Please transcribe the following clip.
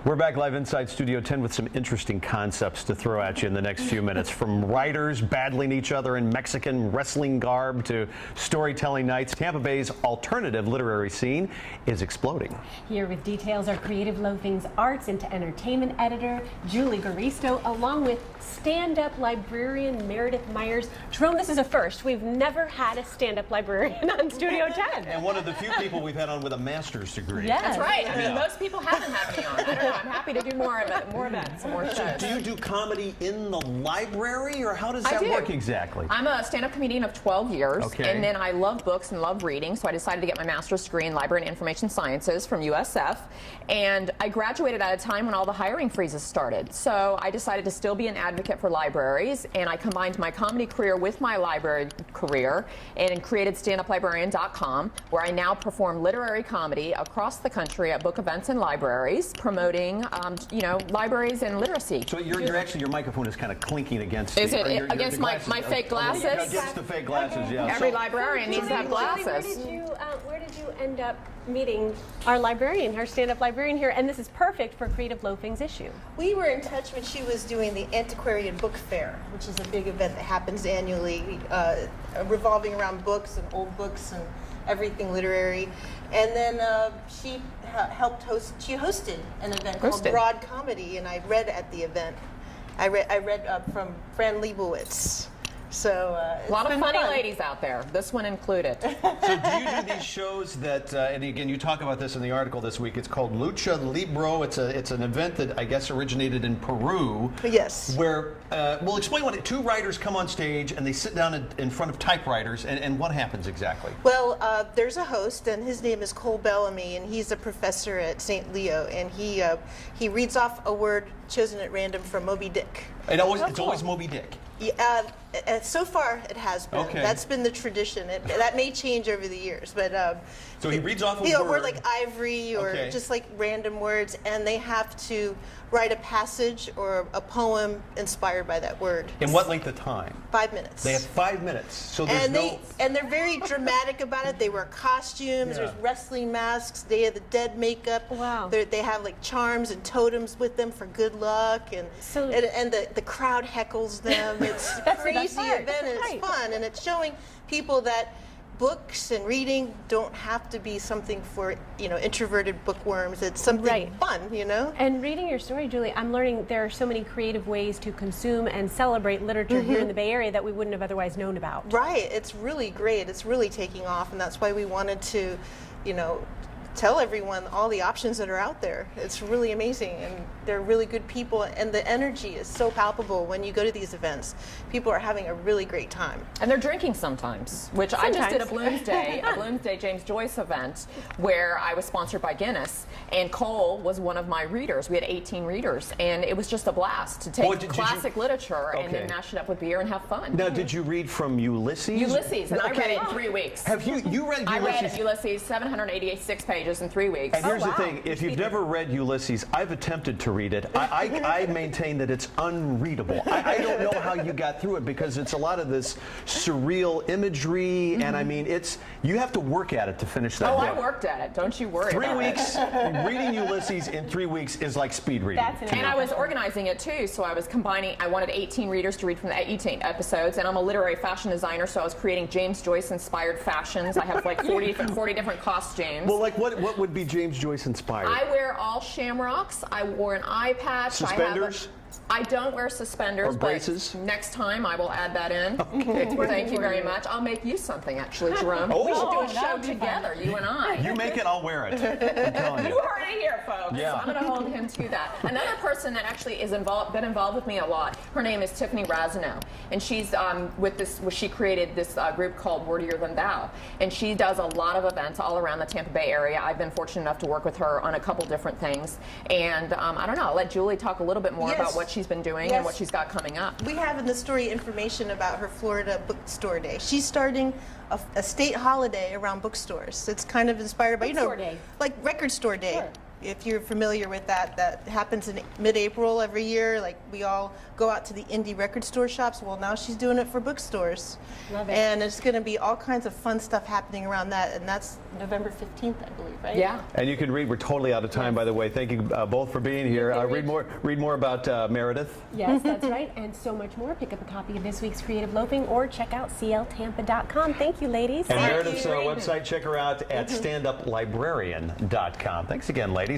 We're back live inside Studio 10 with some interesting concepts to throw at you in the next few minutes. From writers battling each other in Mexican wrestling garb to storytelling nights, Tampa Bay's alternative literary scene is exploding. Here with details are Creative Loafing's arts into entertainment editor, Julie Garisto, along with stand-up librarian Meredith Myers. Jerome, this is a first. We've never had a stand-up librarian on Studio 10. And one of the few people we've had on with a master's degree. Yes. That's right. I mean, most people haven't had me on. I don't know. I'm happy to do more events, more shows. So do you do comedy in the library, or how does that work exactly? I'm a stand-up comedian of 12 years, okay. And then I love books and love reading, so I decided to get my master's degree in Library and Information Sciences from USF, and I graduated at a time when all the hiring freezes started. So I decided to still be an advocate for libraries, and I combined my comedy career with my library career and created standuplibrarian.com, where I now perform literary comedy across the country at book events and libraries, promoting, libraries and literacy. So your microphone is kind of clinking against. Is it against my fake glasses? Against the fake glasses, yeah. Every librarian needs to have glasses. Where did you end up meeting our librarian, our stand-up librarian here? And this is perfect for Creative Loafing's issue. We were in touch when she was doing the Antiquarian Book Fair, which is a big event that happens annually, revolving around books and old books and everything literary. And then she helped host. She hosted an event called Broad Comedy, and I read at the event. I read from Fran Lebowitz. So a lot of funny ladies out there, this one included. So do you do these shows that, and again, you talk about this in the article this week, it's called Lucha Libro. It's an event that I guess originated in Peru. Yes. Where, we'll explain what two writers come on stage and they sit down in front of typewriters, and what happens exactly? Well, there's a host, and his name is Cole Bellamy, and he's a professor at St. Leo, and he reads off a word chosen at random from Moby Dick. It's always Moby Dick. Yeah, so far it has been. Okay. That's been the tradition. That may change over the years, but so he reads off a word like ivory or just like random words, and they have to write a passage or a poem inspired by that word. In what length of time? 5 minutes. They have 5 minutes. So there's and they're very dramatic about it. They wear costumes. There's wrestling masks. Day of the Dead makeup. Wow. They have like charms and totems with them for good luck, and the crowd heckles them. It's a crazy event, and it's fun, and it's showing people that books and reading don't have to be something for introverted bookworms. It's something fun, And reading your story, Julie, I'm learning there are so many creative ways to consume and celebrate literature here in the Bay Area that we wouldn't have otherwise known about. Right. It's really great. It's really taking off, and that's why we wanted to, tell everyone all the options that are out there. It's really amazing, and they're really good people, and the energy is so palpable when you go to these events. People are having a really great time. And they're drinking sometimes, which I just did a Bloomsday James Joyce event where I was sponsored by Guinness, and Cole was one of my readers. We had 18 readers, and it was just a blast to take classic literature and then mash it up with beer and have fun. Now, did you read from Ulysses? Ulysses, and I read it in 3 weeks. Have you read Ulysses? I read Ulysses, 786 pages in 3 weeks. And here's the thing, if you've never read Ulysses, I've attempted to read it. I maintain that it's unreadable. I don't know how you got through it, because it's a lot of this surreal imagery, and I mean, you have to work at it to finish that book. I worked at it, don't you worry 3 weeks, reading Ulysses in 3 weeks is like speed reading. And I was organizing it too, so I was combining, I wanted 18 readers to read from the 18 episodes, and I'm a literary fashion designer, so I was creating James Joyce inspired fashions. I have like 40 different costumes. Well, like what would be James Joyce inspired? I wear all shamrocks. I wore an eye patch. Suspenders? I don't wear suspenders, or braces? But next time I will add that in. Okay. Thank you very much. I'll make you something, actually, Jerome. We should do a show together, you and I. You make it, I'll wear it. I'm telling you. You heard it here, folks. Yeah. I'm going to hold him to that. Another person that actually is been involved with me a lot, her name is Tiffany Razano, and she's she created this group called Wordier Than Thou, and she does a lot of events all around the Tampa Bay area. I've been fortunate enough to work with her on a couple different things, and I don't know, I'll let Julie talk a little bit more about what she's been doing and what she's got coming up. We have in the story information about her Florida Bookstore Day. She's starting a state holiday around bookstores. It's kind of inspired by, Bookstore Day. like Record Store Day. Sure. if you're familiar with that, that happens in mid-April every year. Like we all go out to the indie record store shops. Well, now she's doing it for bookstores. Love it. And it's going to be all kinds of fun stuff happening around that. And that's November 15th, I believe, right? Yeah. And you can read. We're totally out of time, by the way. Thank you both for being here. Read more about Meredith. Yes, that's right, and so much more. Pick up a copy of this week's Creative Loafing or check out cltampa.com. Thank you, ladies. And Meredith's website, check her out at standuplibrarian.com. Thanks again, ladies.